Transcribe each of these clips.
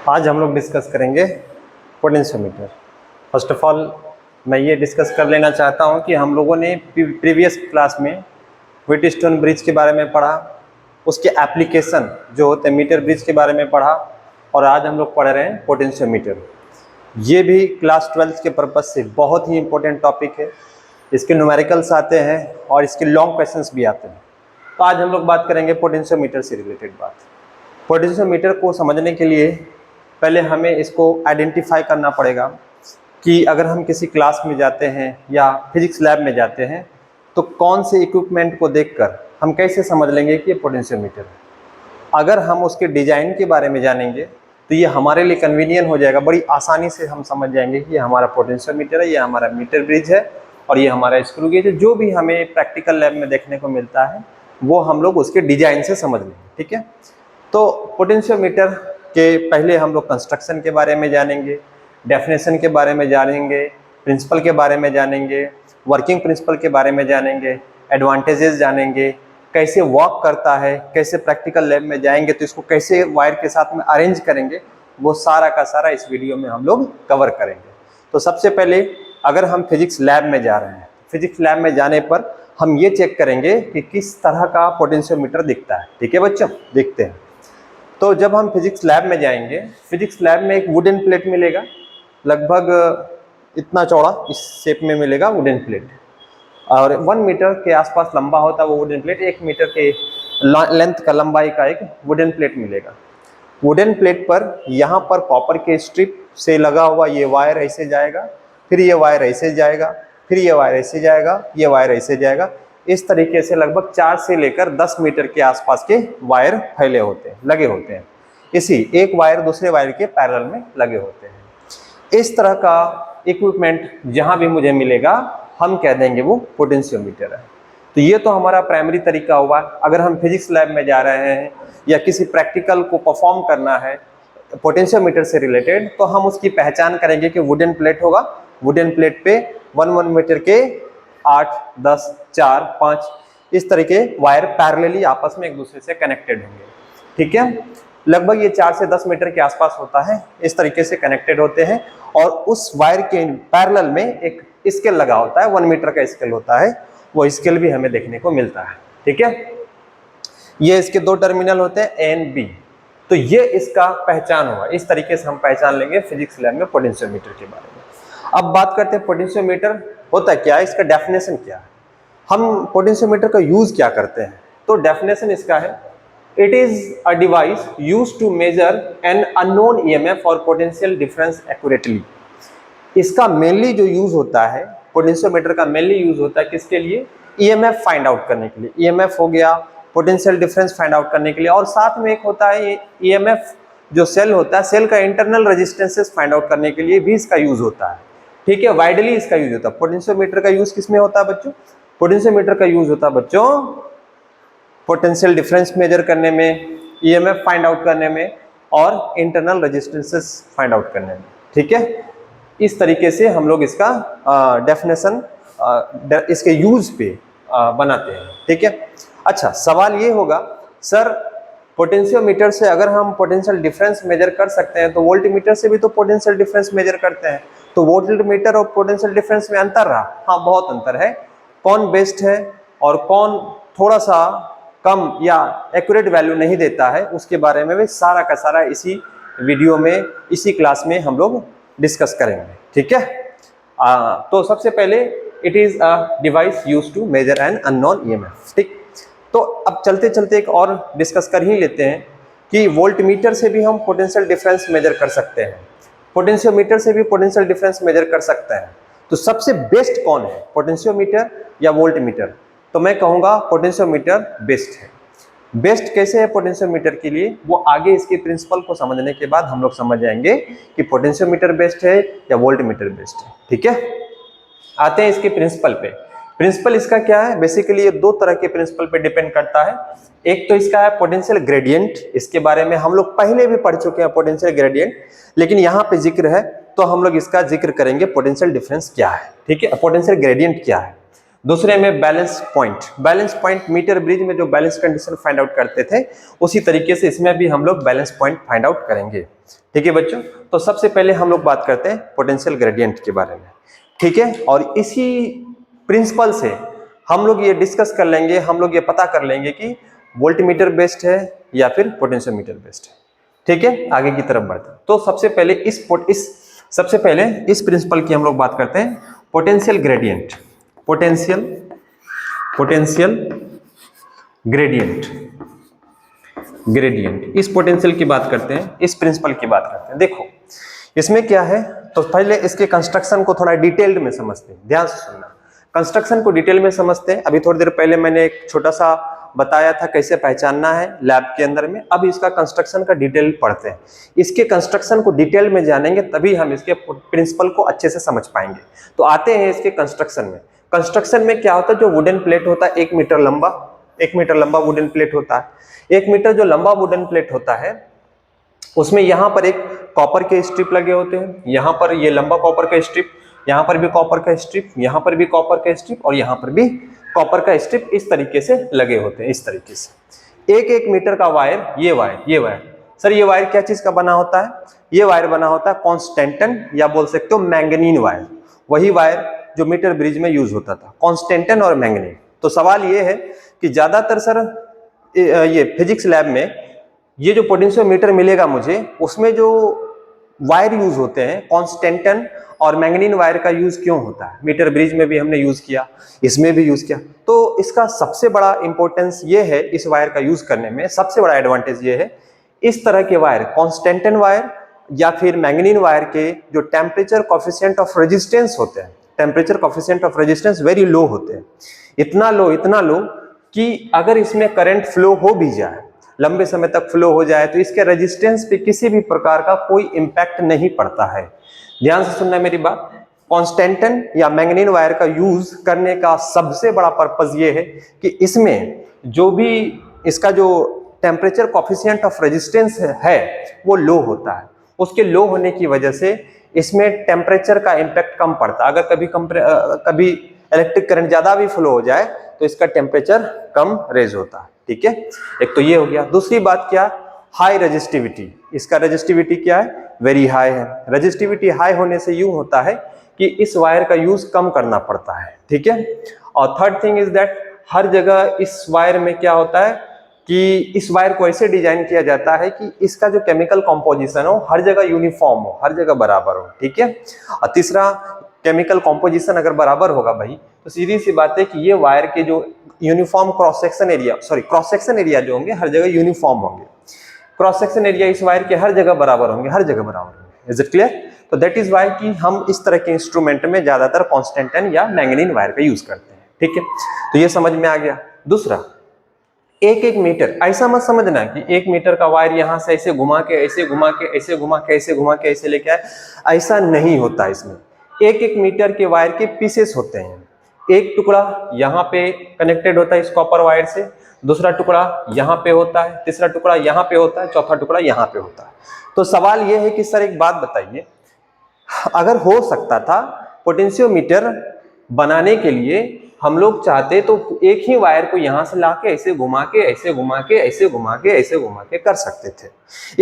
आज हम लोग डिस्कस करेंगे पोटेंशियोमीटर। फर्स्ट ऑफ ऑल मैं ये डिस्कस कर लेना चाहता हूँ कि हम लोगों ने प्रीवियस क्लास में व्हीटस्टोन ब्रिज के बारे में पढ़ा, उसके एप्लीकेशन जो होते हैं मीटर ब्रिज के बारे में पढ़ा, और आज हम लोग पढ़ रहे हैं पोटेंशियोमीटर। ये भी क्लास 12 के पर्पज़ से बहुत ही इंपॉर्टेंट टॉपिक है। इसके न्यूमेरिकल्स आते हैं और इसके लॉन्ग क्वेश्चंस भी आते हैं। तो आज हम लोग बात करेंगे पोटेंशियोमीटर से रिलेटेड बात। पोटेंशियोमीटर को समझने के लिए पहले हमें इसको आइडेंटिफाई करना पड़ेगा कि अगर हम किसी क्लास में जाते हैं या फिजिक्स लैब में जाते हैं तो कौन से इक्विपमेंट को देखकर हम कैसे समझ लेंगे कि ये पोटेंशियोमीटर है। अगर हम उसके डिज़ाइन के बारे में जानेंगे तो ये हमारे लिए कन्वीनियंट हो जाएगा, बड़ी आसानी से हम समझ जाएंगे कि ये हमारा पोटेंशियोमीटर है, ये हमारा मीटर ब्रिज है और ये हमारा स्क्रू गेज है। जो भी हमें प्रैक्टिकल लैब में देखने को मिलता है वो हम लोग उसके डिज़ाइन से समझ लेंगे, ठीक है। तो पोटेंशियोमीटर के पहले हम लोग कंस्ट्रक्शन के बारे में जानेंगे, डेफिनेशन के बारे में जानेंगे, प्रिंसिपल के बारे में जानेंगे, वर्किंग प्रिंसिपल के बारे में जानेंगे, एडवांटेजेस जानेंगे, कैसे वर्क करता है, कैसे प्रैक्टिकल लैब में जाएंगे तो इसको कैसे वायर के साथ में अरेंज करेंगे, वो सारा का सारा इस वीडियो में हम लोग कवर करेंगे। तो सबसे पहले अगर हम फिजिक्स लैब में जा रहे हैं, फिजिक्स लैब में जाने पर हम ये चेक करेंगे कि किस तरह का पोटेंशियोमीटर दिखता है, ठीक है बच्चों। देखते हैं। तो जब हम फिजिक्स लैब में जाएंगे, फिजिक्स लैब में एक वुडन प्लेट मिलेगा, लगभग इतना चौड़ा इस शेप में मिलेगा वुडन प्लेट, और 1 मीटर के आसपास लंबा होता है वो वुडन प्लेट। 1 मीटर के लेंथ का लंबाई का एक वुडन प्लेट मिलेगा। वुडन प्लेट पर यहाँ पर कॉपर के स्ट्रिप से लगा हुआ ये वायर ऐसे जाएगा, फिर ये वायर ऐसे जाएगा, फिर ये वायर ऐसे जाएगा, ये वायर ऐसे जाएगा। इस तरीके से लगभग 4 से लेकर 10 मीटर के आसपास के वायर फैले होते हैं, लगे होते हैं। इसी एक वायर दूसरे वायर के पैरेलल में लगे होते हैं। इस तरह का इक्विपमेंट जहां भी मुझे मिलेगा हम कह देंगे वो पोटेंशियोमीटर है। तो ये तो हमारा प्राइमरी तरीका हुआ। अगर हम फिजिक्स लैब में जा रहे हैं या किसी प्रैक्टिकल को परफॉर्म करना है पोटेंशियोमीटर से रिलेटेड, तो हम उसकी पहचान करेंगे कि वुडन प्लेट होगा, वुडन प्लेट पे 1 मीटर के 8, 10, 4, 5 इस तरीके वायर पैरेलली आपस में एक दूसरे से कनेक्टेड होंगे, ठीक है। लगभग ये 4 से 10 मीटर के आसपास होता है, इस तरीके से कनेक्टेड होते हैं। और उस वायर के पैरेलल में एक स्केल लगा होता है, 1 मीटर का स्केल होता है, वो स्केल भी हमें देखने को मिलता है, ठीक है। ये इसके 2 टर्मिनल होते हैं ए एंड बी। तो ये इसका पहचान हुआ, इस तरीके से हम पहचान लेंगे फिजिक्स लैब में पोटेंशियोमीटर के बारे में। अब बात करते हैं पोटेंशियोमीटर होता क्या है, इसका डेफिनेशन क्या है, हम पोटेंशियोमीटर का यूज क्या करते हैं। तो डेफिनेशन इसका है, it is a device used to measure an unknown EMF और पोटेंशियल डिफरेंस एक्यूरेटली। इसका मेनली जो यूज होता है, पोटेंशियोमीटर का मेनली यूज होता है किसके लिए, ईएमएफ फाइंड आउट करने के लिए। ईएमएफ हो गया, पोटेंशियल डिफरेंस फाइंड आउट करने के लिए, और साथ में एक होता है ईएमएफ जो सेल होता है, सेल का इंटरनल रेजिस्टेंसेस फाइंड आउट करने के लिए भी इसका यूज होता है, ठीक है। वाइडली इसका यूज होता है। पोटेंशियोमीटर का यूज किसमें होता है बच्चों, पोटेंशियोमीटर का यूज होता है बच्चों पोटेंशियल डिफरेंस मेजर करने में, ईएमएफ फाइंड आउट करने में, और इंटरनल रेजिस्टेंसेस फाइंड आउट करने में, ठीक है। इस तरीके से हम लोग इसका डेफिनेशन इसके यूज पे बनाते हैं, ठीक है। अच्छा, सवाल ये होगा, सर पोटेंशियोमीटर से अगर हम पोटेंशियल डिफरेंस मेजर कर सकते हैं तो वोल्टमीटर से भी तो पोटेंशियल डिफरेंस मेजर करते हैं, तो वोल्टमीटर और पोटेंशियल डिफरेंस में अंतर रहा। हाँ, बहुत अंतर है। कौन बेस्ट है और कौन थोड़ा सा कम या एक्यूरेट वैल्यू नहीं देता है, उसके बारे में भी सारा का सारा इसी वीडियो में, इसी क्लास में हम लोग डिस्कस करेंगे, ठीक है। तो सबसे पहले it is a device used to measure an unknown EMF, ठीक। तो अब चलते चलते एक और डिस्कस कर ही लेते हैं कि वोल्टमीटर से भी हम पोटेंशियल डिफरेंस मेजर कर सकते हैं, पोटेंशियोमीटर से भी पोटेंशियल डिफरेंस मेजर कर सकते हैं। तो सबसे बेस्ट कौन है, पोटेंशियोमीटर या वोल्टमीटर? तो मैं कहूँगा पोटेंशियोमीटर बेस्ट है। बेस्ट कैसे है पोटेंशियोमीटर के लिए, वो आगे इसके प्रिंसिपल को समझने के बाद हम लोग समझ जाएंगे कि पोटेंशियोमीटर बेस्ट है या वोल्टमीटर बेस्ट है, ठीक है। आते हैं इसके प्रिंसिपल पे। प्रिंसिपल इसका क्या है, बेसिकली ये 2 तरह के प्रिंसिपल पे डिपेंड करता है। एक तो इसका है पोटेंशियल ग्रेडियंट, इसके बारे में हम लोग पहले भी पढ़ चुके हैं पोटेंशियल ग्रेडियंट, लेकिन यहाँ पे जिक्र है तो हम लोग इसका जिक्र करेंगे पोटेंशियल डिफरेंस क्या है, ठीक है, पोटेंशियल ग्रेडियंट क्या है। दूसरे में balance point. Balance point meter bridge में जो बैलेंस कंडीशन फाइंड आउट करते थे उसी तरीके से इसमें भी हम लोग बैलेंस पॉइंट फाइंड आउट करेंगे। ठीक है बच्चों, तो सबसे पहले हम लोग बात करते हैं पोटेंशियल ग्रेडियंट के बारे में। ठीक है, और इसी प्रिंसिपल से हम लोग ये डिस्कस कर लेंगे, हम लोग ये पता कर लेंगे कि वोल्टमीटर बेस्ड है या फिर पोटेंशियोमीटर बेस्ड है। ठीक है, आगे की तरफ बढ़ते हैं। तो सबसे पहले इस प्रिंसिपल की हम लोग बात करते हैं, पोटेंशियल ग्रेडियंट। पोटेंशियल ग्रेडियंट इस पोटेंशियल की बात करते हैं, इस प्रिंसिपल की बात करते हैं। देखो इसमें क्या है, तो पहले इसके कंस्ट्रक्शन को थोड़ा डिटेल्ड में समझते हैं, ध्यान से सुनना। कंस्ट्रक्शन को डिटेल में समझते हैं। अभी थोड़ी देर पहले मैंने एक छोटा सा बताया था कैसे पहचानना है लैब के अंदर में। अब इसका कंस्ट्रक्शन का डिटेल पढ़ते हैं। इसके कंस्ट्रक्शन को डिटेल में जानेंगे तभी हम इसके प्रिंसिपल को अच्छे से समझ पाएंगे। तो आते हैं इसके कंस्ट्रक्शन में। कंस्ट्रक्शन में क्या होता है, जो वुडन प्लेट होता है 1 मीटर लंबा वुडन प्लेट होता है। 1 मीटर जो लंबा वुडन प्लेट होता है उसमें यहाँ पर एक कॉपर के स्ट्रिप लगे होते हैं। यहाँ पर ये लंबा कॉपर का स्ट्रिप, यहाँ पर भी कॉपर का स्ट्रिप, यहाँ पर भी कॉपर का स्ट्रिप और यहाँ पर भी कॉपर का स्ट्रिप इस तरीके से लगे होते हैं। इस तरीके से 1-1 मीटर का वायर, ये वायर सर, ये वायर क्या चीज का बना होता है? ये वायर बना होता है कॉन्स्टेंटन या बोल सकते हो मैंगनीन वायर। वही वायर जो मीटर ब्रिज में यूज होता था, कॉन्स्टेंटन और मैंगनीन। तो सवाल ये है कि ज्यादातर सर ये फिजिक्स लैब में ये जो पोटेंशियोमीटर मिलेगा मुझे, उसमें जो वायर यूज होते हैं कॉन्स्टेंटन और मैंगनीन वायर का यूज क्यों होता है? मीटर ब्रिज में भी हमने यूज किया, इसमें भी यूज किया। तो इसका सबसे बड़ा इंपॉर्टेंस ये है, इस वायर का यूज करने में सबसे बड़ा एडवांटेज ये है, इस तरह के वायर कॉन्स्टेंटन वायर या फिर मैंगनीन वायर के जो टेम्परेचर कोफिशिएंट ऑफ रेजिस्टेंस होते हैं, temperature coefficient of resistance very low होते हैं। इतना लो कि अगर इसमें करंट फ्लो हो भी जाए, लंबे समय तक फ्लो हो जाए, तो इसके रेजिस्टेंस पे किसी भी प्रकार का कोई इंपैक्ट नहीं पड़ता है। ध्यान से सुनना मेरी बात। कॉन्स्टेंटन या मैंगनीन वायर का यूज करने का सबसे बड़ा पर्पस ये है कि इसमें जो भी इसका जो टेम्परेचर कोफिशिएंट ऑफ रेजिस्टेंस है वो लो होता है। उसके लो होने की वजह से इसमें टेम्परेचर का इंपैक्ट कम पड़ता है। अगर कभी इलेक्ट्रिक करंट ज्यादा भी फ्लो हो जाए तो इसका टेम्परेचर कम रेज होता है। ठीक है, एक तो ये हो गया। दूसरी बात क्या, हाई रेजिस्टिविटी। इसका रेजिस्टिविटी क्या है? वेरी हाई है। रेजिस्टिविटी हाई होने से यूं होता है कि इस वायर का यूज कम करना पड़ता है। ठीक है, और थर्ड थिंग इज दैट हर जगह इस वायर में क्या होता है कि इस वायर को ऐसे डिजाइन किया जाता है कि इसका जो केमिकल कॉम्पोजिशन हो हर जगह यूनिफॉर्म हो, हर जगह बराबर हो। ठीक है, और तीसरा, केमिकल कॉम्पोजिशन अगर बराबर होगा भाई, तो सीधी सी बात है कि ये वायर के जो यूनिफॉर्म क्रॉस सेक्शन एरिया जो होंगे हर जगह यूनिफॉर्म होंगे। क्रॉस सेक्शन एरिया इस वायर के हर जगह बराबर होंगे, हर जगह बराबर होंगे। Is it clear? तो दैट इज वाई कि हम इस तरह के इंस्ट्रूमेंट में ज्यादातर कॉन्स्टेंटन या मैंगनीन वायर का यूज करते हैं। ठीक है, तो ये समझ में आ गया। दूसरा, 1-1 मीटर, ऐसा मत समझना कि 1 मीटर का वायर यहाँ से ऐसे घुमा के ऐसे घुमा के ऐसे घुमा के ऐसे घुमा के ऐसे लेके आए, ऐसा नहीं होता। इसमें 1-1 मीटर के वायर के पीसेस होते हैं। एक टुकड़ा यहाँ पे कनेक्टेड होता है इस कॉपर वायर से, दूसरा टुकड़ा यहाँ पे होता है, तीसरा टुकड़ा यहाँ पे होता है, चौथा टुकड़ा यहाँ पे होता है। तो सवाल ये है कि सर एक बात बताइए, अगर हो सकता था पोटेंशियोमीटर बनाने के लिए हम लोग चाहते तो एक ही वायर को यहाँ से लाके ऐसे घुमा के ऐसे घुमा के ऐसे घुमा के ऐसे घुमा के कर सकते थे,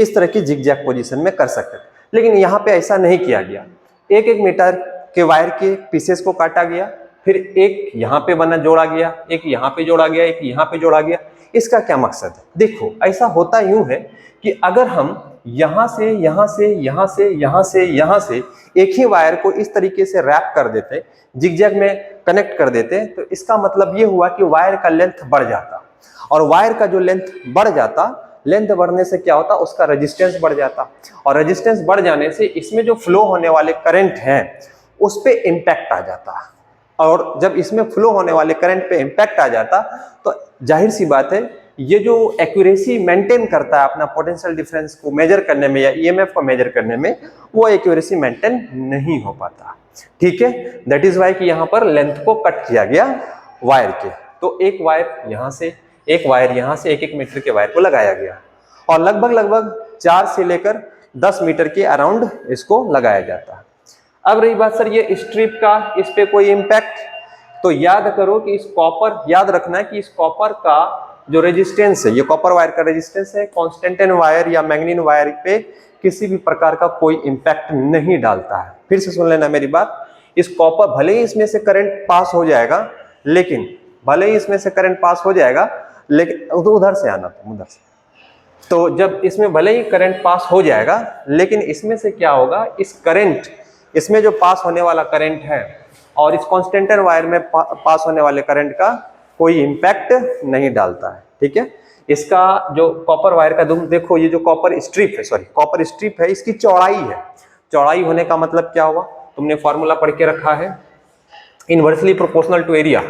इस तरह की जिगजैग पोजीशन में कर सकते थे। लेकिन यहाँ पे ऐसा नहीं किया गया। 1-1 मीटर के वायर के पीसेस को काटा गया, फिर एक यहाँ पे जोड़ा गया, एक यहाँ पे जोड़ा गया, एक यहाँ पे जोड़ा गया। इसका क्या मकसद है? देखो, ऐसा होता यूं है कि अगर हम यहाँ से यहाँ से यहाँ से यहाँ से यहाँ से एक ही वायर को इस तरीके से रैप कर देते, जिगजैग में कनेक्ट कर देते, तो इसका मतलब ये हुआ कि वायर का लेंथ बढ़ जाता, और वायर का जो लेंथ बढ़ जाता, लेंथ बढ़ने से क्या होता, उसका रेजिस्टेंस बढ़ जाता, और रेजिस्टेंस बढ़ जाने से इसमें जो फ्लो होने वाले करंट हैं उस पे इम्पैक्ट आ जाता। और जब इसमें फ्लो होने वाले करंट पे इम्पैक्ट आ जाता तो जाहिर सी बात है ये जो एक्यूरेसी मेंटेन करता है अपना पोटेंशियल डिफरेंस को मेजर करने में या ईएमएफ को मेजर करने में, वो एक्यूरेसी मेंटेन नहीं हो पाता। ठीक है, दैट इज वाई कि यहाँ पर लेंथ को कट किया गया वायर के। तो एक वायर यहाँ से 1-1 मीटर के वायर को लगाया गया, और लगभग 4 से लेकर 10 मीटर के अराउंड इसको लगाया जाता है। अब रही बात सर ये स्ट्रिप का, इस पे कोई इम्पैक्ट, तो याद करो कि इस कॉपर, याद रखना है कि इस कॉपर का जो रेजिस्टेंस है, ये कॉपर वायर का रेजिस्टेंस है, कांस्टेंटाइन वायर या मैग्नीन वायर पे किसी भी प्रकार का कोई इंपैक्ट नहीं डालता है। फिर से सुन लेना मेरी बात, इस कॉपर भले ही इसमें से करंट पास हो जाएगा, लेकिन भले ही इसमें से करंट पास हो जाएगा, लेकिन उधर से आना, तुम उधर से, तो जब इसमें भले ही करंट पास हो जाएगा, लेकिन इसमें से क्या होगा, इस करंट, इसमें जो पास होने वाला करंट है और इस कांस्टेंटाइन वायर में पास होने वाले करंट का कोई इंपैक्ट नहीं डालता है। ठीक है, इसका जो कॉपर वायर का देखो, ये जो कॉपर स्ट्रिप है, सॉरी कॉपर स्ट्रिप है, इसकी चौड़ाई है। चौड़ाई होने का मतलब क्या हुआ, तुमने फॉर्मूला पढ़ के रखा है, inversely proportional to area.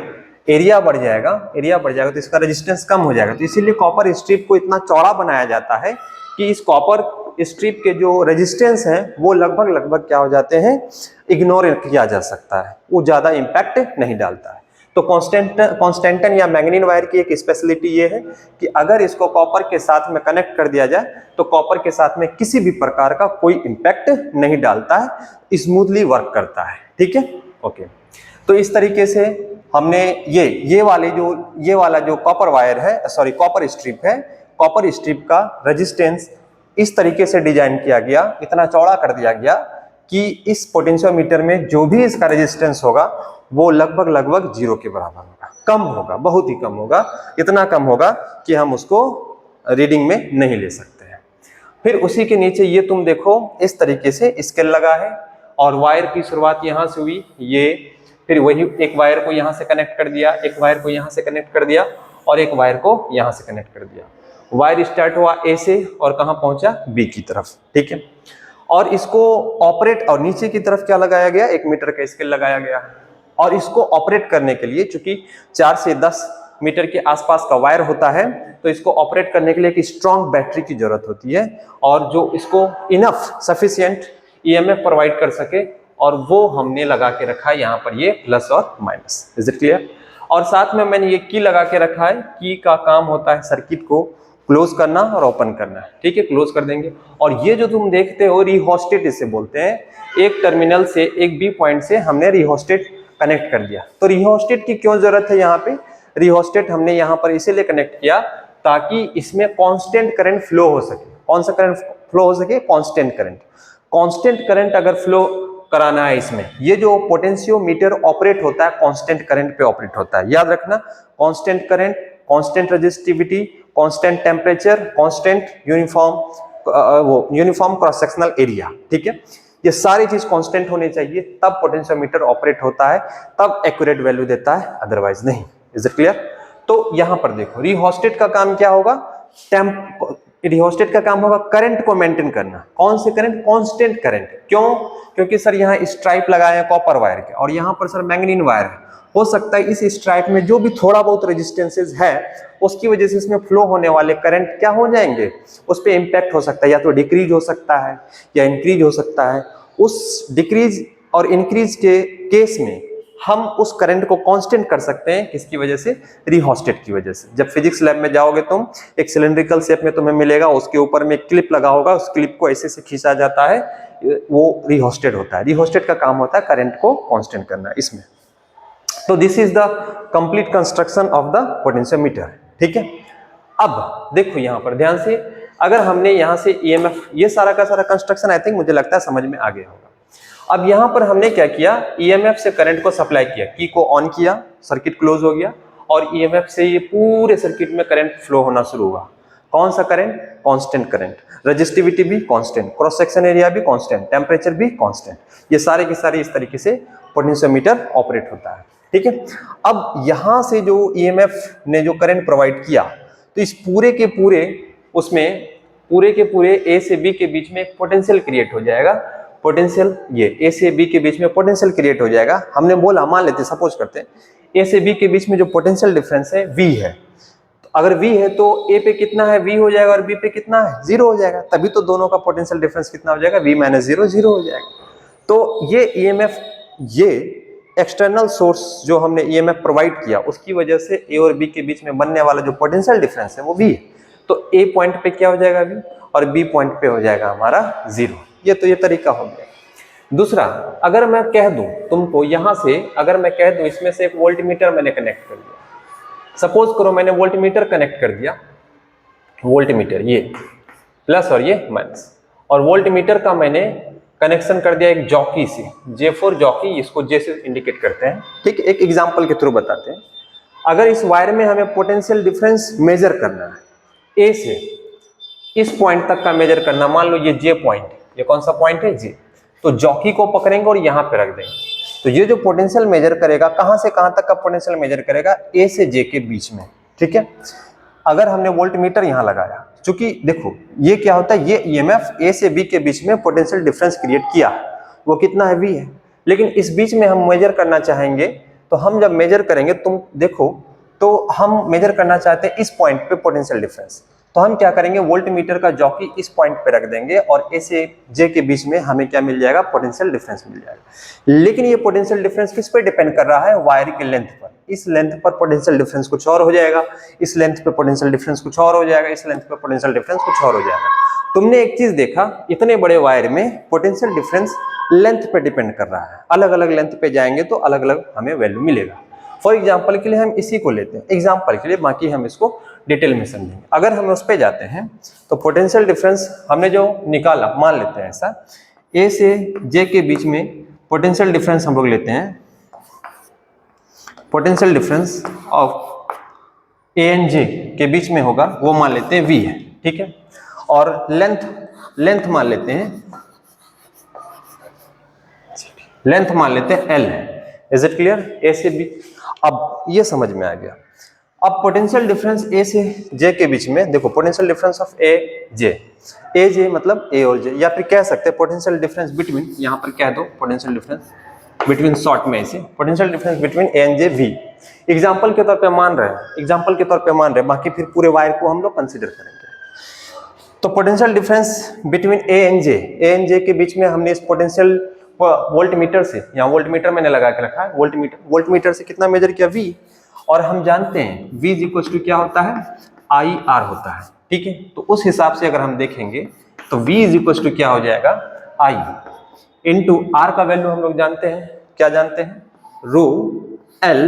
Area बढ़ जाएगा, एरिया बढ़ जाएगा तो इसका रेजिस्टेंस कम हो जाएगा। तो इसीलिए कॉपर स्ट्रिप को इतना चौड़ा बनाया जाता है कि इस कॉपर स्ट्रिप के जो रेजिस्टेंस हैं वो लगभग क्या हो जाते हैं, इग्नोर किया जा सकता है, वो ज्यादा इंपैक्ट नहीं डालता है। तो कांस्टेंटाइन या मैग्नीन वायर की एक स्पेशलिटी ये है कि अगर इसको कॉपर के साथ में कनेक्ट कर दिया जाए तो कॉपर के साथ में किसी भी प्रकार का कोई इंपैक्ट नहीं डालता है, स्मूथली वर्क करता है। ठीक है, ओके। तो इस तरीके से हमने ये वाला जो कॉपर वायर है, सॉरी कॉपर स्ट्रिप है, कॉपर स्ट्रिप का रेजिस्टेंस इस तरीके से डिजाइन किया गया, इतना चौड़ा कर दिया गया कि इस पोटेंशियोमीटर में जो भी इसका रेजिस्टेंस होगा वो लगभग 0 के बराबर होगा, कम होगा, बहुत ही कम होगा, इतना कम होगा कि हम उसको रीडिंग में नहीं ले सकते हैं। फिर उसी के नीचे ये तुम देखो, इस तरीके से स्केल लगा है और वायर की शुरुआत यहाँ से हुई, ये फिर वही एक वायर को यहाँ से कनेक्ट कर दिया, एक वायर को यहाँ से कनेक्ट कर दिया और एक वायर को यहाँ से कनेक्ट कर दिया। वायर स्टार्ट हुआ ए से और कहाँ पहुंचा, बी की तरफ। ठीक है, और इसको ऑपरेट, और नीचे की तरफ क्या लगाया गया, 1 मीटर का स्केल लगाया गया। और इसको ऑपरेट करने के लिए, चूंकि 4 से 10 मीटर के आसपास का वायर होता है, तो इसको ऑपरेट करने के लिए एक स्ट्रॉन्ग बैटरी की जरूरत होती है, और जो इसको इनफ सफिशिएंट ईएमएफ प्रोवाइड कर सके, और वो हमने लगा के रखा है यहाँ पर, ये प्लस और माइनस। Is it clear? और साथ में मैंने ये की लगा के रखा है, की का काम होता है सर्किट को क्लोज करना और ओपन करना। ठीक है, क्लोज कर देंगे। और ये जो तुम देखते हो रिहोस्टेट इसे बोलते हैं, एक टर्मिनल से एक बी पॉइंट से हमने रिहोस्टेट कनेक्ट कर दिया। तो रिहोस्टेट की क्यों जरूरत है यहाँ पे, रिहोस्टेट हमने यहाँ पर इसीलिए कनेक्ट किया ताकि इसमें कांस्टेंट करंट फ्लो हो सके। कौन सा करंट फ्लो हो सके, कांस्टेंट करंट। कांस्टेंट करंट अगर फ्लो कराना है इसमें, ये जो पोटेंशियोमीटर ऑपरेट होता है कांस्टेंट करंट पे ऑपरेट होता है, याद रखना। Constant current, constant resistivity, constant temperature, constant uniform cross sectional area. ठीक है, ये सारी चीज कांस्टेंट होनी चाहिए, तब पोटेंशियोमीटर ऑपरेट होता है, तब एक्यूरेट वैल्यू देता है, अदरवाइज नहीं। Is it clear? तो यहां पर देखो, रिहोस्टेट का काम क्या होगा, रिहोस्टेट का काम होगा करंट को मेंटेन करना। कौन से करंट, कांस्टेंट करंट। क्यों? क्योंकि सर यहाँ स्ट्राइप लगाए हैं कॉपर वायर के, और यहाँ पर सर मैग्नीन वायर है। हो सकता है इस स्ट्राइप में जो भी थोड़ा बहुत रेजिस्टेंसेस है, उसकी वजह से इसमें फ्लो होने वाले करंट क्या हो जाएंगे, उस पर इंपैक्ट हो सकता है, या तो डिक्रीज हो सकता है या इंक्रीज हो सकता है। उस डिक्रीज और इंक्रीज के केस में हम उस करंट को कांस्टेंट कर सकते हैं, किसकी वजह से, रिहोस्टेट की वजह से। जब फिजिक्स लैब में जाओगे तुम, एक सिलेंड्रिकल शेप में तुम्हें मिलेगा, उसके ऊपर में क्लिप लगा होगा, उस क्लिप को ऐसे से खींचा जाता है, वो रिहोस्टेट होता है। रिहोस्टेट का काम होता है करंट को कांस्टेंट करना इसमें। तो this is the complete construction of the potentiometer. ठीक है, अब देखो यहां पर ध्यान से, अगर हमने यहां से ईएमएफ, ये सारा का सारा कंस्ट्रक्शन आई थिंक मुझे लगता है समझ में आ गया होगा। अब यहां पर हमने क्या किया, ईएमएफ से करंट को सप्लाई किया, की को ऑन किया, सर्किट क्लोज हो गया, और ईएमएफ से ये पूरे सर्किट में करंट फ्लो होना शुरू हुआ। कौन सा करंट, कांस्टेंट करंट। रेजिस्टिविटी भी कांस्टेंट, क्रॉस सेक्शन एरिया भी कांस्टेंट, टेम्परेचर भी कांस्टेंट। ये सारे के सारे इस तरीके से पोटेंशियोमीटर ऑपरेट होता है। ठीक है, अब यहां से जो ईएमएफ ने जो करंट प्रोवाइड किया, तो इस पूरे के पूरे, उसमें पूरे के पूरे ए से बी के बीच में एक पोटेंशियल क्रिएट हो जाएगा। पोटेंशियल, ये ए से बी के बीच में पोटेंशियल क्रिएट हो जाएगा। हमने बोला, मान लेते, सपोज करते हैं ए से बी के बीच में जो पोटेंशियल डिफरेंस है V है, तो अगर V है तो ए पे कितना है, V हो जाएगा, और बी पे कितना है, 0 हो जाएगा। तभी तो दोनों का पोटेंशियल डिफरेंस कितना हो जाएगा, V - 0 0 हो जाएगा। तो ये ईएमएफ, ये एक्सटर्नल सोर्स जो हमने ईएमएफ प्रोवाइड किया, उसकी वजह से ए और बी के बीच में बनने वाला जो पोटेंशियल डिफरेंस है वो V है। तो ए पॉइंट पे क्या हो जाएगा V, और बी पॉइंट पे हो जाएगा हमारा 0। ये तो ये तरीका हो गया। दूसरा, अगर मैं कह दूं तुमको यहां से, अगर मैं कह दूं इसमें से एक वोल्टमीटर मैंने कनेक्ट कर दिया, सपोज करो मैंने वोल्टमीटर कनेक्ट कर दिया, वोल्टमीटर ये प्लस और ये माइनस, और वोल्टमीटर का मैंने कनेक्शन कर दिया एक जॉकी से, J4 जॉकी, इसको J से इंडिकेट करते हैं, ठीक। एक एग्जांपल के थ्रू बताते हैं। अगर इस वायर में हमें पोटेंशियल डिफरेंस मेजर करना है, A से इस पॉइंट तक का मेजर करना, मान लो ये J पॉइंट, ये कौन सा पॉइंट है, J, तो जॉकी को पकड़ेंगे और यहाँ पे रख देंगे, तो ये जो पोटेंशियल मेजर करेगा, कहां से कहां तक का पोटेंशियल मेजर करेगा, A से J के बीच में, ठीक है। अगर हमने वोल्टमीटर यहां लगाया, क्योंकि देखो ये क्या होता है, ये ईएमएफ A से B के बीच में पोटेंशियल डिफरेंस क्रिएट किया, वो कितना है, V है, लेकिन इस बीच में हम मेजर करना चाहेंगे, तो हम जब मेजर करेंगे, तुम देखो, तो हम मेजर करना चाहते हैं इस पॉइंट पे पोटेंशियल डिफरेंस, तो हम क्या करेंगे, वोल्टमीटर का जॉकी इस पॉइंट पे रख देंगे और A से J के बीच में हमें क्या मिल जाएगा, पोटेंशियल डिफरेंस मिल जाएगा। लेकिन ये पोटेंशियल डिफरेंस किस पे डिपेंड कर रहा है, वायर की लेंथ पर। इस लेंथ पर पोटेंशियल डिफरेंस कुछ और हो जाएगा, इस लेंथ पे पोटेंशियल डिफरेंस कुछ और हो जाएगा, इस लेंथ पे पोटेंशियल डिफरेंस कुछ और हो जाएगा। तुमने एक चीज देखा, इतने बड़े वायर में पोटेंशियल डिफरेंस लेंथ पे डिपेंड कर रहा है, अलग अलग लेंथ पे जाएंगे तो अलग अलग हमें वैल्यू मिलेगा। फॉर एग्जाम्पल के लिए हम इसी को लेते हैं, एग्जाम्पल के लिए, बाकी हम इसको डिटेल में समझेंगे। अगर हम उस पर जाते हैं तो पोटेंशियल डिफरेंस हमने जो निकाला, मान लेते हैं ऐसा, A से J के बीच में पोटेंशियल डिफरेंस हम लोग लेते हैं, potential difference of A and J के बीच में होगा, वो मान लेते हैं V है, ठीक है। और लेंथ मान लेते हैं, लेंथ मान लेते हैं L है। इज इट क्लियर, A से B, अब ये समझ में आ गया। अब पोटेंशियल डिफरेंस A से J के बीच में, देखो potential difference of A J मतलब A और J, या फिर कह सकते हैं पोटेंशियल डिफरेंस बिटवीन, यहाँ पर कह दो पोटेंशियल डिफरेंस बिटवीन, शॉर्ट में इसे potential difference between A and J V, example के तौर पे मान रहे हैं, एग्जाम्पल के तौर पे मान रहे हैं, बाकी फिर पूरे वायर को हम लोग कंसिडर करेंगे। तो potential difference between A and J के बीच में हमने इस पोटेंशियल वोल्टमीटर से, यहाँ वोल्टमीटर मैंने लगा के रखा है, वोल्टमीटर से कितना मेजर किया, V, और हम जानते हैं V इक्वल टू क्या होता है, IR होता है, ठीक है। तो उस हिसाब से अगर हम देखेंगे तो V इक्वल टू क्या हो जाएगा, I इंटू R का वैल्यू हम लोग जानते हैं, क्या जानते हैं, रो L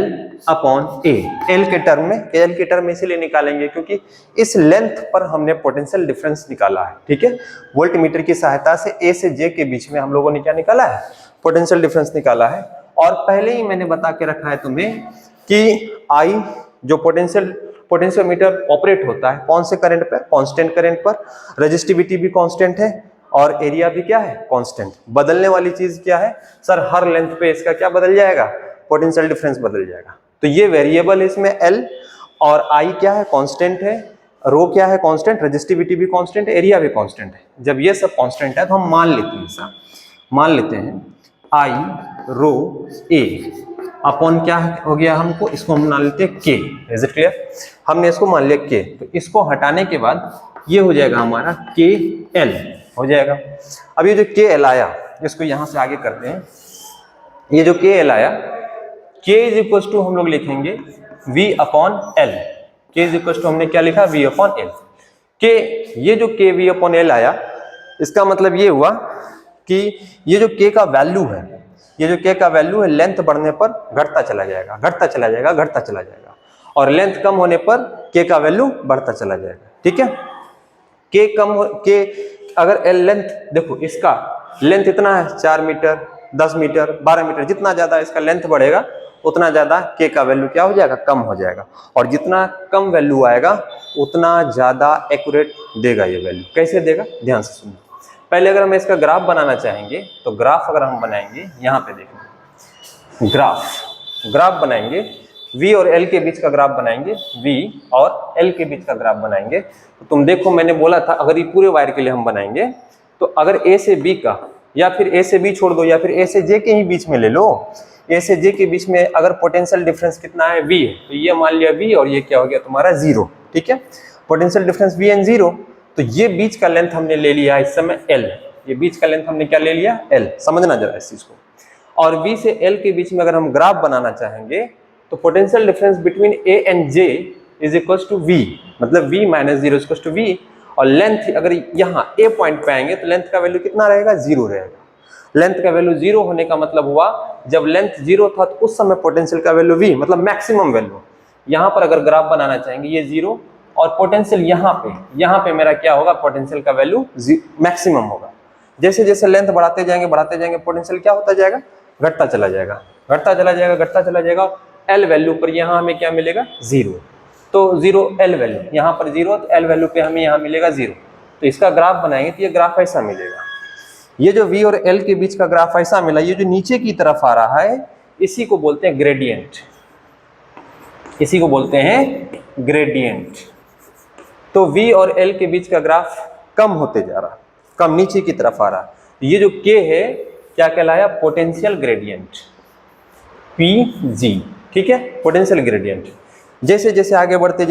अपॉन A, L के टर्म में इसीलिए निकालेंगे क्योंकि इस लेंथ पर हमने पोटेंशियल डिफरेंस निकाला है, ठीक है। वोल्टमीटर की सहायता से A से J के बीच में हम लोगों ने क्या निकाला है, पोटेंशियल डिफरेंस निकाला है। और पहले ही मैंने बता के रखा है तुम्हें कि I जो पोटेंशियोमीटर ऑपरेट होता है कौन से करंट पर, कांस्टेंट करंट पर, रेजिस्टिविटी भी कांस्टेंट है और एरिया भी क्या है, कांस्टेंट। बदलने वाली चीज क्या है सर, हर लेंथ पे इसका क्या बदल जाएगा, पोटेंशियल डिफरेंस बदल जाएगा। तो ये वेरिएबल इसमें L और I क्या है, कांस्टेंट है, रो क्या है, कांस्टेंट, रेजिस्टिविटी भी कांस्टेंट है, एरिया भी कांस्टेंट है। जब ये सब कांस्टेंट है तो हम मान लेते हैं, ऐसा मान लेते हैं I रो A अपॉन क्या हो गया, हमको इसको हम मान लेते हैं K। इज इट क्लियर, हमने इसको मान लिया K, तो इसको हटाने के बाद ये हो जाएगा हमारा KL हो जाएगा। अब ये जो KL आया, इसको यहां से आगे करते हैं, ये जो KL आया, K इज इक्वल टू हम लोग लिखेंगे V upon L, K is equal to हमने क्या लिखा, V अपॉन L। K, ये जो K V अपॉन L आया, इसका मतलब ये हुआ कि ये जो K का वैल्यू है, ये जो K का वैल्यू है लेंथ बढ़ने पर घटता चला जाएगा, घटता चला जाएगा, घटता चला जाएगा, और लेंथ कम होने पर K का वैल्यू बढ़ता चला जाएगा, ठीक है। K अगर लेंथ देखो, इसका लेंथ इतना है 4 मीटर, 10 मीटर, 12 मीटर, जितना ज्यादा इसका लेंथ बढ़ेगा उतना ज्यादा K का वैल्यू क्या हो जाएगा, कम हो जाएगा, और जितना कम वैल्यू आएगा उतना ज्यादा एक्यूरेट देगा ये वैल्यू। कैसे देगा, ध्यान से सुनिए। पहले अगर हम इसका ग्राफ बनाना चाहेंगे तो ग्राफ अगर हम बनाएंगे, यहाँ पे देखो ग्राफ बनाएंगे, V और L के बीच का ग्राफ बनाएंगे, V और L के बीच का ग्राफ बनाएंगे, तो तुम देखो मैंने बोला था अगर ये पूरे वायर के लिए हम बनाएंगे तो अगर A से B का, या फिर A से B छोड़ दो, या फिर A से J के ही बीच में ले लो, A से J के बीच में अगर पोटेंशियल डिफरेंस कितना है, V है, तो ये मान लिया V और ये क्या हो गया तुम्हारा 0, ठीक है। पोटेंशियल डिफरेंस V एंड 0, तो ये बीच का लेंथ हमने ले लिया इस समय L, ये बीच का लेंथ हमने क्या ले लिया, L, समझना जरा इस चीज को। और V से L के बीच में अगर हम ग्राफ बनाना चाहेंगे तो potential difference between A and J is equal to V, मतलब V minus 0 equal to V, और लेंथ अगर यहाँ A पॉइंट पे आएंगे तो लेंथ का वैल्यू कितना रहेगा, 0 रहेगा। लेंथ का वैल्यू 0 होने का मतलब हुआ जब लेंथ 0 था तो उस समय पोटेंशियल का वैल्यू V मतलब मैक्सिमम वैल्यू। यहाँ पर अगर ग्राफ बनाना चाहेंगे ये 0 और पोटेंशियल यहाँ पे मेरा क्या होगा, पोटेंशियल का वैल्यू मैक्सिमम होगा। जैसे जैसे लेंथ बढ़ाते जाएंगे पोटेंशियल क्या होता जाएगा, घटता चला जाएगा, घटता चला जाएगा, घटता चला जाएगा। एल वैल्यू पर यहाँ हमें क्या मिलेगा, 0। तो 0 एल वैल्यू, यहाँ पर 0 तो एल वैल्यू पे हमें यहाँ मिलेगा 0। तो इसका ग्राफ बनाएंगे तो ये ग्राफ ऐसा मिलेगा। ये जो V और L के बीच का ग्राफ ऐसा मिला, ये जो नीचे की तरफ आ रहा है इसी को बोलते हैं ग्रेडियंट, इसी को बोलते हैं ग्रेडियंट। तो V और L के बीच का ग्राफ कम होते जा रहा, कम नीचे की तरफ आ रहा। ये जो K है क्या कहलाया, पोटेंशियल ग्रेडियंट, PG, ठीक है, पोटेंशियल ग्रेडियंट। जैसे जैसे आगे बढ़ते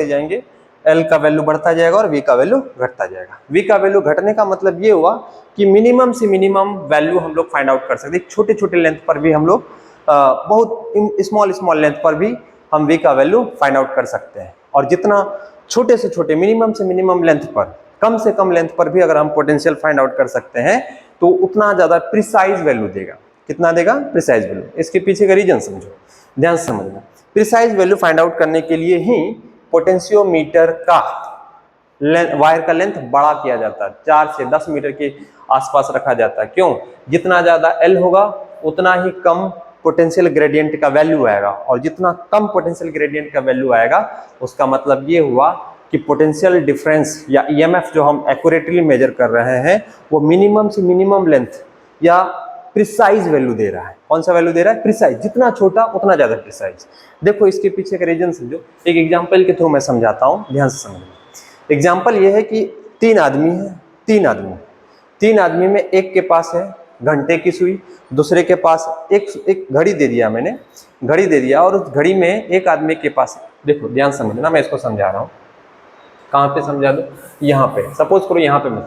जाएंगे L का वैल्यू बढ़ता जाएगा और V का वैल्यू घटता जाएगा। V का वैल्यू घटने का मतलब ये हुआ कि मिनिमम से मिनिमम वैल्यू हम लोग फाइंड आउट कर सकते हैं। छोटे छोटे लेंथ पर भी हम लोग बहुत स्मॉल लेंथ पर भी हम V का वैल्यू फाइंड आउट कर सकते हैं। और जितना छोटे से छोटे मिनिमम से मिनिमम लेंथ पर, कम से कम लेंथ पर भी अगर हम पोटेंशियल फाइंड आउट कर सकते हैं तो उतना ज्यादा प्रिसाइज वैल्यू देगा। कितना देगा, प्रिसाइज वैल्यू। इसके पीछे का रीजन समझो, ध्यान से समझना। प्रिसाइज वैल्यू फाइंड आउट करने के लिए ही पोटेंशियोमीटर का वायर का लेंथ बड़ा किया जाता है, 4 से 10 मीटर के आसपास रखा जाता है। क्यों, जितना ज्यादा L होगा उतना ही कम पोटेंशियल ग्रेडियंट का वैल्यू आएगा, और जितना कम पोटेंशियल ग्रेडियंट का वैल्यू आएगा उसका मतलब ये हुआ कि पोटेंशियल डिफरेंस या EMF जो हम एक्यूरेटली मेजर कर रहे हैं वो मिनिमम से मिनिमम लेंथ या प्रिसाइज वैल्यू दे रहा है। कौन सा वैल्यू दे रहा है, प्रिसाइज। जितना छोटा उतना ज्यादा प्रिसाइज। देखो इसके पीछे का रीजन समझो, एक एग्जांपल के थ्रू मैं समझाता हूं, ध्यान से समझना। एग्जांपल ये है कि 3 आदमी है, 3 आदमी में एक के पास है घंटे की सुई, दूसरे के पास एक घड़ी दे दिया, मैंने घड़ी दे दिया, और उस घड़ी में एक आदमी के पास, देखो ध्यान समझना, मैं इसको समझा रहा हूँ। कहाँ पे समझा दो, यहाँ पे, सपोज करो यहाँ पे मैं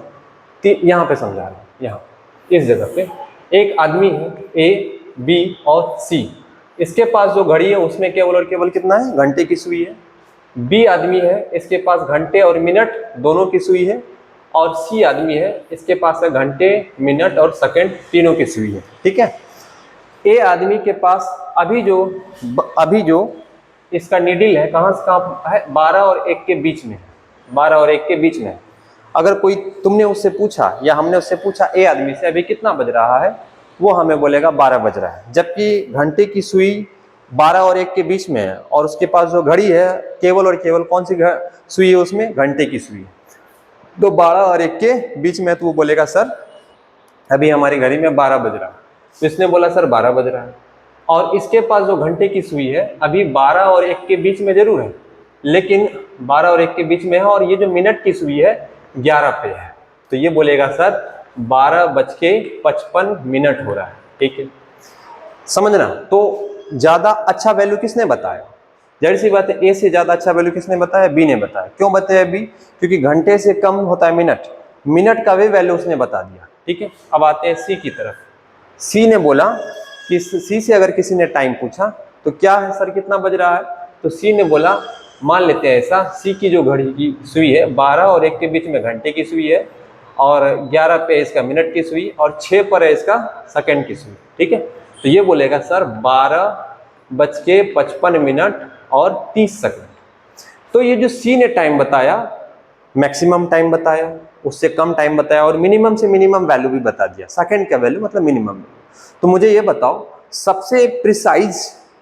यहाँ पे समझा रहा हूँ, यहाँ इस जगह पे एक आदमी है A, B और C। इसके पास जो घड़ी है उसमें केवल और केवल कितना है, घंटे की सुई है। B आदमी है, इसके पास घंटे और मिनट दोनों की सुई है। और C आदमी है, इसके पास है घंटे, मिनट और सेकंड तीनों की सुई है, ठीक है। A आदमी के पास अभी जो इसका नीडल है कहाँ से कहाँ है, 12 और 1 के बीच में है, 12 और 1 के बीच में है। अगर कोई तुमने उससे पूछा या हमने उससे पूछा A आदमी से अभी कितना बज रहा है, वो हमें बोलेगा 12 बज रहा है, जबकि घंटे की सुई 12 और 1 के बीच में है, और उसके पास जो घड़ी है केवल और केवल कौन सी सुई है उसमें, घंटे की सुई है। तो 12 और 1 के बीच में, तो वो बोलेगा सर अभी हमारी घड़ी में 12 बज रहा है। तो इसने बोला सर 12 बज रहा है, और इसके पास जो घंटे की सुई है अभी 12 और 1 के बीच में जरूर है, लेकिन 12 और 1 के बीच में है, और ये जो मिनट की सुई है 11 पे है। तो ये बोलेगा सर 12:55 हो रहा है, ठीक है, समझना। तो ज्यादा अच्छा वैल्यू किसने बताया, जाहिर सी बात है A से ज्यादा अच्छा वैल्यू किसने बताया, B ने बताया। क्यों बताया B, क्योंकि घंटे से कम होता है मिनट, मिनट का भी वैल्यू उसने बता दिया, ठीक है। अब आते हैं C की तरफ। C ने बोला कि C से अगर किसी ने टाइम पूछा तो क्या है सर कितना बज रहा है, तो C ने बोला मान लेते हैं ऐसा, C की जो घड़ी की सुई है 12 और 1 के बीच में घंटे की सुई है, और 11 पे इसका मिनट की सुई, और 6 पर है इसका सेकंड की सुई, ठीक है। तो ये बोलेगा सर 12:55 और 30 सेकंड। तो ये जो C ने टाइम बताया, मैक्सिमम टाइम बताया, उससे कम टाइम बताया, और मिनिमम से मिनिमम वैल्यू भी बता दिया, सेकंड का वैल्यू मतलब मिनिमम। तो मुझे ये बताओ सबसे प्रिसाइज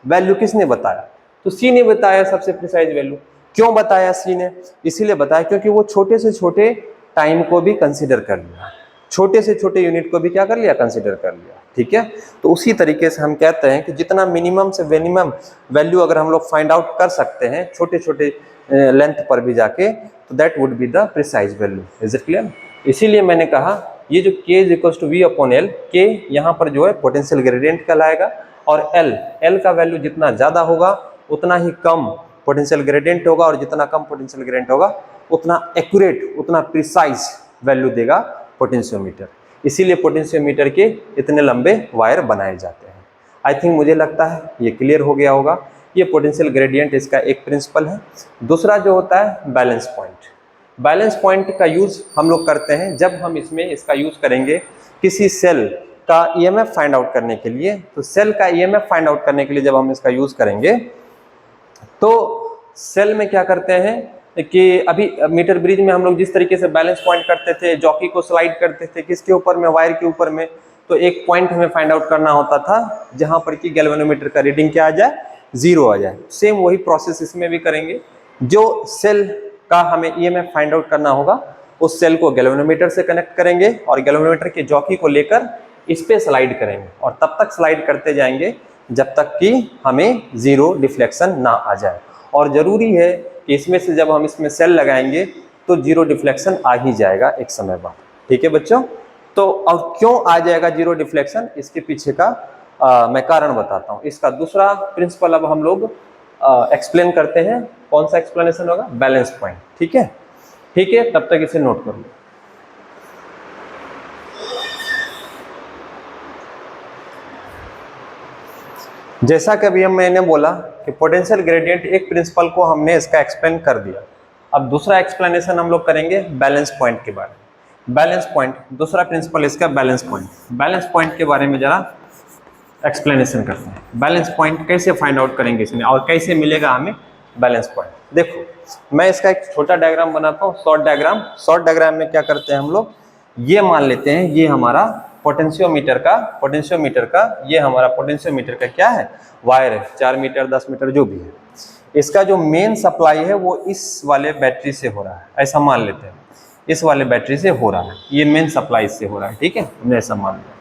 वैल्यू किसने बताया, तो C ने बताया सबसे प्रिसाइज वैल्यू। क्यों बताया C ने, इसीलिए बताया क्योंकि वो छोटे से छोटे टाइम को भी कंसीडर कर लिया, छोटे से छोटे यूनिट को भी क्या कर लिया, कंसीडर कर लिया, ठीक है। तो उसी तरीके से हम कहते हैं कि जितना मिनिमम से मिनिमम वैल्यू अगर हम लोग फाइंड आउट कर सकते हैं छोटे छोटे लेंथ पर भी जाके, तो that would be the precise value. Is it clear. इसीलिए मैंने कहा ये जो K = V/L, K यहाँ पर जो है पोटेंशियल ग्रेडियंट कहलाएगा, और L का वैल्यू जितना ज्यादा होगा उतना ही कम पोटेंशियल ग्रेडियंट होगा, और जितना कम पोटेंशियल ग्रेडियंट होगा उतना एक्यूरेट, उतना प्रिसाइज वैल्यू देगा पोटेंशियोमीटर। इसीलिए पोटेंशियोमीटर के इतने लंबे वायर बनाए जाते हैं। आई थिंक मुझे लगता है ये क्लियर हो गया होगा। ये पोटेंशियल ग्रेडियंट इसका एक प्रिंसिपल है। दूसरा जो होता है बैलेंस पॉइंट। बैलेंस पॉइंट का यूज हम लोग करते हैं जब हम इसका यूज करेंगे किसी सेल का ईएमएफ फाइंड आउट करने के लिए, तो सेल का ईएमएफ फाइंड आउट करने के लिए जब हम इसका यूज करेंगे तो सेल में क्या करते हैं कि अभी मीटर ब्रिज में हम लोग जिस तरीके से बैलेंस पॉइंट करते थे, जॉकी को स्लाइड करते थे किसके ऊपर में, वायर के ऊपर में, तो एक पॉइंट हमें फाइंड आउट करना होता था जहां पर कि गैल्वेनोमीटर का रीडिंग क्या आ जाए, 0 आ जाए। सेम वही प्रोसेस इसमें भी करेंगे। जो सेल का हमें ईएमएफ फाइंड आउट करना होगा उस सेल को गैल्वेनोमीटर से कनेक्ट करेंगे और गैल्वेनोमीटर के जॉकी को लेकर इस पे स्लाइड करेंगे और तब तक स्लाइड करते जाएंगे जब तक कि हमें 0 डिफ्लेक्शन ना आ जाए। और जरूरी है कि इसमें से जब हम इसमें सेल लगाएंगे तो 0 डिफ्लेक्शन आ ही जाएगा एक समय बाद। ठीक है बच्चों, तो और क्यों आ जाएगा 0 डिफ्लेक्शन, इसके पीछे का मैं कारण बताता हूँ। इसका दूसरा प्रिंसिपल अब हम लोग एक्सप्लेन करते हैं। कौन सा एक्सप्लेनेशन होगा, बैलेंस पॉइंट। ठीक है, ठीक है, तब तक इसे नोट कर लो। जैसा कि अभी मैंने बोला कि पोटेंशियल ग्रेडियंट एक प्रिंसिपल को हमने इसका एक्सप्लेन कर दिया। अब दूसरा एक्सप्लेनेशन हम लोग करेंगे बैलेंस पॉइंट के बारे में। बैलेंस पॉइंट दूसरा प्रिंसिपल इसका बैलेंस पॉइंट। बैलेंस पॉइंट के बारे में जरा एक्सप्लेनेशन करते हैं। बैलेंस पॉइंट कैसे फाइंड आउट करेंगे इसमें और कैसे मिलेगा हमें बैलेंस पॉइंट। देखो मैं इसका एक छोटा डायग्राम बनाता हूँ, शॉर्ट डायग्राम। शॉर्ट डायग्राम में क्या करते हैं हम लोग, ये मान लेते हैं ये हमारा पोटेंशियोमीटर का ये हमारा पोटेंशियोमीटर का क्या है, वायर है, 4 मीटर 10 मीटर जो भी है। इसका जो मेन सप्लाई है वो इस वाले बैटरी से हो रहा है, ऐसा मान लेते हैं। इस वाले बैटरी से हो रहा है, ये मेन सप्लाई से हो रहा है। ठीक है, हमने ऐसा मान लिया।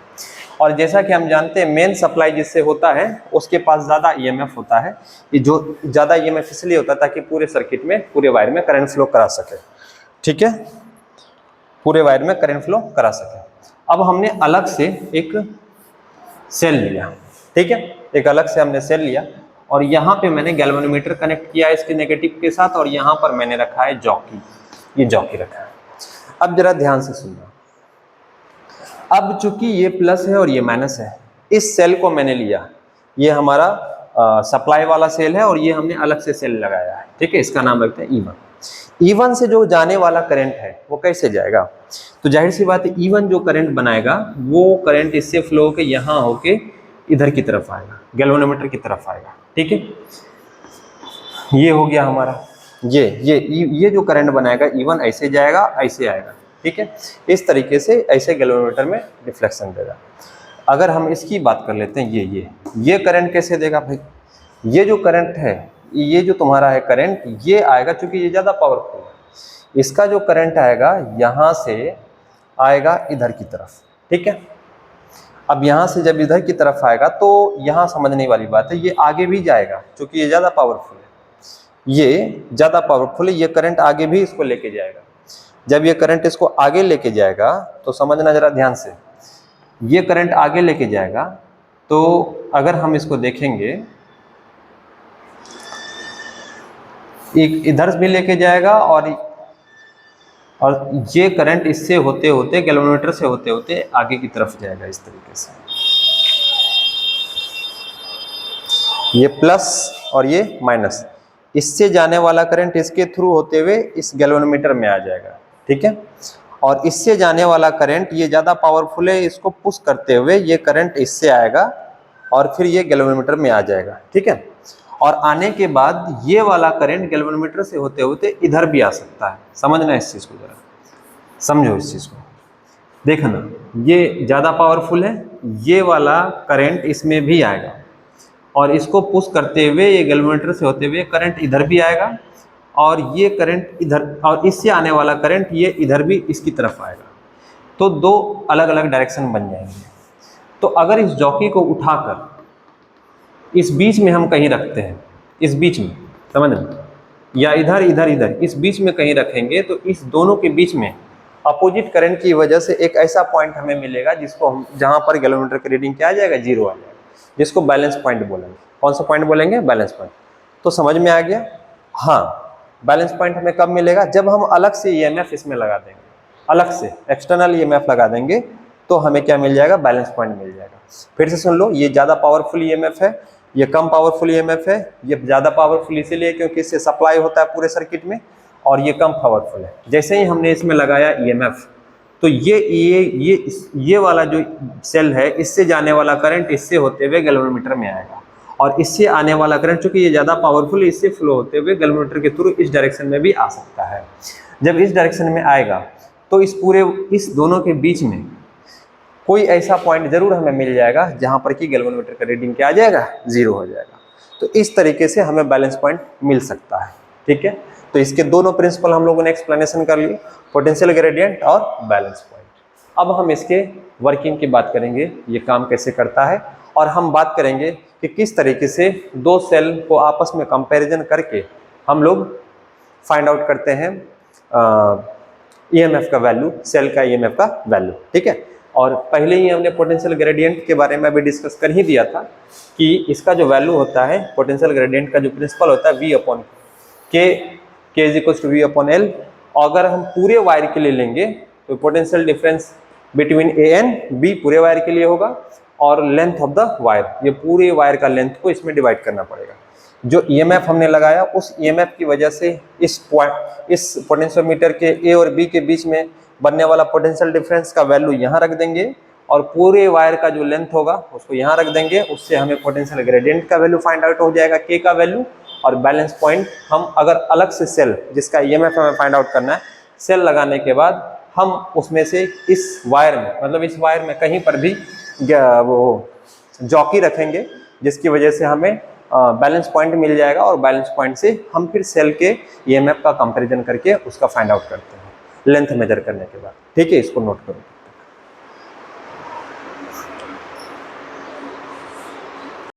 और जैसा कि हम जानते हैं मेन सप्लाई जिससे होता है उसके पास ज़्यादा ईएमएफ होता है। ये जो ज़्यादा ईएमएफ इसलिए होता है ताकि पूरे सर्किट में, पूरे वायर में करंट फ्लो करा सके। ठीक है, पूरे वायर में करंट फ्लो करा सके। अब हमने अलग से एक सेल लिया। ठीक है, एक अलग से हमने सेल लिया और यहाँ पे मैंने गैल्वेनोमीटर कनेक्ट किया इसके नेगेटिव के साथ और यहाँ पर मैंने रखा है जॉकी, ये जॉकी रखा है। अब जरा ध्यान से सुनना। अब चूंकि ये प्लस है और ये माइनस है, इस सेल को मैंने लिया, ये हमारा सप्लाई वाला सेल है और ये हमने अलग से सेल लगाया है। ठीक है, इसका नाम रखते हैं E1। E1 से जो जाने वाला करंट है वो कैसे जाएगा, तो जाहिर सी बात है E1 जो करंट बनाएगा वो करंट इससे फ्लो होके यहाँ होके इधर की तरफ आएगा, गैल्वेनोमीटर की तरफ आएगा। ठीक है, ये हो गया हमारा, ये जो करंट बनाएगा E1 ऐसे जाएगा, ऐसे आएगा। ठीक है, इस तरीके से ऐसे गैल्वेनोमीटर में डिफ्लेक्शन देगा। अगर हम इसकी बात कर लेते हैं, ये करंट कैसे देगा भाई, ये जो करंट है, ये जो तुम्हारा है करंट, ये आएगा चूंकि ये ज़्यादा पावरफुल है, इसका जो करंट आएगा यहाँ से आएगा इधर की तरफ। ठीक है, अब यहाँ से जब इधर की तरफ आएगा तो यहाँ समझने वाली बात है, ये आगे भी जाएगा क्योंकि ये ज़्यादा पावरफुल है, ये ज़्यादा पावरफुल है, ये करंट आगे भी इसको लेके जाएगा। जब ये करंट इसको आगे लेके जाएगा तो समझना जरा ध्यान से, ये करंट आगे लेके जाएगा तो अगर हम इसको देखेंगे, एक इधर भी लेके जाएगा और ये करंट इससे होते होते, गैल्वेनोमीटर से होते होते आगे की तरफ जाएगा इस तरीके से। ये प्लस और ये माइनस, इससे जाने वाला करंट इसके थ्रू होते हुए इस गैल्वेनोमीटर में आ जाएगा। ठीक है, और इससे जाने वाला करंट ये ज़्यादा पावरफुल है, इसको पुश करते हुए ये करंट इससे आएगा और फिर ये गैल्वेनोमीटर में आ जाएगा। ठीक है, और आने के बाद ये वाला करंट गैल्वेनोमीटर से होते होते इधर भी आ सकता है। समझना इस चीज़ को, जरा समझो इस चीज़ को, देखना ये ज़्यादा पावरफुल है, ये वाला करंट इसमें भी आएगा और इसको पुश करते हुए ये गैल्वेनोमीटर से होते हुए करंट इधर भी आएगा और ये करंट इधर, और इससे आने वाला करंट ये इधर भी इसकी तरफ आएगा। तो दो अलग अलग डायरेक्शन बन जाएंगे। तो अगर इस जॉकी को उठाकर इस बीच में हम कहीं रखते हैं, इस बीच में, समझ में, या इधर इधर इधर इस बीच में कहीं रखेंगे तो इस दोनों के बीच में अपोजिट करंट की वजह से एक ऐसा पॉइंट हमें मिलेगा जिसको हम, जहां पर गैल्वेनोमीटर की रीडिंग क्या आ जाएगा, 0 आ जाएगा, जिसको बैलेंस पॉइंट बोलेंगे। कौन सा पॉइंट बोलेंगे, बैलेंस पॉइंट। तो समझ में आ गया। हाँ, बैलेंस पॉइंट हमें कब मिलेगा, जब हम अलग से ईएमएफ इसमें लगा देंगे, अलग से एक्सटर्नल ईएमएफ लगा देंगे तो हमें क्या मिल जाएगा, बैलेंस पॉइंट मिल जाएगा। फिर से सुन लो, ये ज़्यादा पावरफुल ईएमएफ है, ये कम पावरफुल ईएमएफ है। ये ज़्यादा पावरफुल इसीलिए क्योंकि इससे सप्लाई होता है पूरे सर्किट में, और ये कम पावरफुल है। जैसे ही हमने इसमें लगाया ईएमएफ, तो ये वाला जो सेल है, इससे जाने वाला करंट इससे होते हुए गैल्वेनोमीटर में आएगा, और इससे आने वाला करंट चूंकि ये ज़्यादा पावरफुल है, इससे फ्लो होते हुए गैल्वेनोमीटर के थ्रू इस डायरेक्शन में भी आ सकता है। जब इस डायरेक्शन में आएगा तो इस दोनों के बीच में कोई ऐसा पॉइंट जरूर हमें मिल जाएगा जहां पर कि गैल्वेनोमीटर का रीडिंग क्या आ जाएगा, 0 हो जाएगा। तो इस तरीके से हमें बैलेंस पॉइंट मिल सकता है। ठीक है, तो इसके दोनों प्रिंसिपल हम लोगों ने एक्सप्लेनेशन कर लिए, पोटेंशियल ग्रेडियंट और बैलेंस पॉइंट। अब हम इसके वर्किंग की बात करेंगे, ये काम कैसे करता है, और हम बात करेंगे कि किस तरीके से दो सेल को आपस में कंपैरिजन करके हम लोग फाइंड आउट करते हैं ईएमएफ का वैल्यू, सेल का ईएमएफ का वैल्यू। ठीक है, और पहले ही हमने पोटेंशियल ग्रेडियंट के बारे में भी डिस्कस कर ही दिया था कि इसका जो वैल्यू होता है, पोटेंशियल ग्रेडियंट का जो प्रिंसिपल होता है V upon K is equal to V upon L। अगर हम पूरे वायर के लिए लेंगे तो potential difference between A and B पूरे वायर के लिए होगा, और लेंथ ऑफ द वायर, ये पूरे वायर का लेंथ को इसमें डिवाइड करना पड़ेगा। जो ईएमएफ हमने लगाया उस ईएमएफ की वजह से इस पोटेंशियोमीटर के ए और बी के बीच में बनने वाला पोटेंशियल डिफरेंस का वैल्यू यहाँ रख देंगे, और पूरे वायर का जो लेंथ होगा उसको यहाँ रख देंगे। उससे हमें पोटेंशियल ग्रेडियंट का वैल्यू फाइंड आउट हो जाएगा, के का वैल्यू। और बैलेंस पॉइंट हम अगर अलग से सेल जिसका ईएमएफ हमें फाइंड आउट करना है, सेल लगाने के बाद हम उसमें से इस वायर में, मतलब इस वायर में कहीं पर भी वो जॉकी रखेंगे, जिसकी वजह से हमें बैलेंस पॉइंट मिल जाएगा, और बैलेंस पॉइंट से हम फिर सेल के ईएमएफ का कंपैरिजन करके उसका फाइंड आउट करते हैं लेंथ मेजर करने के बाद। ठीक है, इसको नोट करो।